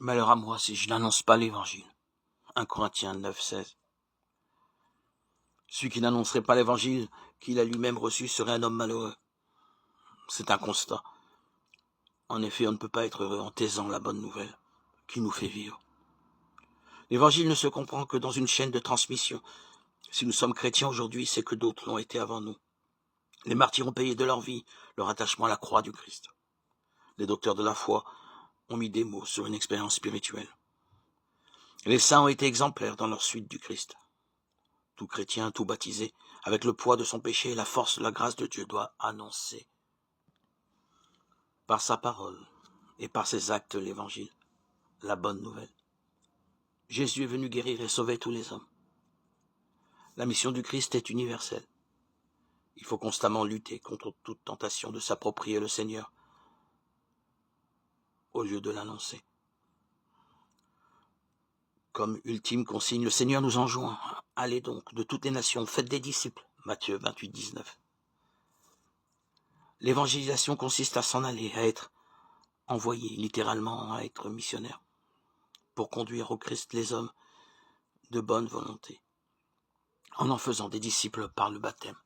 Malheur à moi si je n'annonce pas l'évangile. 1 Corinthiens 9, 16. Celui qui n'annoncerait pas l'évangile qu'il a lui-même reçu serait un homme malheureux. C'est un constat. En effet, on ne peut pas être heureux en taisant la bonne nouvelle qui nous fait vivre. L'évangile ne se comprend que dans une chaîne de transmission. Si nous sommes chrétiens aujourd'hui, c'est que d'autres l'ont été avant nous. Les martyrs ont payé de leur vie leur attachement à la croix du Christ. Les docteurs de la foi ont mis des mots sur une expérience spirituelle. Les saints ont été exemplaires dans leur suite du Christ. Tout chrétien, tout baptisé, avec le poids de son péché et la force de la grâce de Dieu, doit annoncer par sa parole et par ses actes l'évangile, la bonne nouvelle. Jésus est venu guérir et sauver tous les hommes. La mission du Christ est universelle. Il faut constamment lutter contre toute tentation de s'approprier le Seigneur au lieu de l'annoncer. Comme ultime consigne, le Seigneur nous enjoint. Allez donc de toutes les nations, faites des disciples. Matthieu 28, 19. L'évangélisation consiste à s'en aller, à être envoyé, littéralement à être missionnaire, pour conduire au Christ les hommes de bonne volonté, en faisant des disciples par le baptême.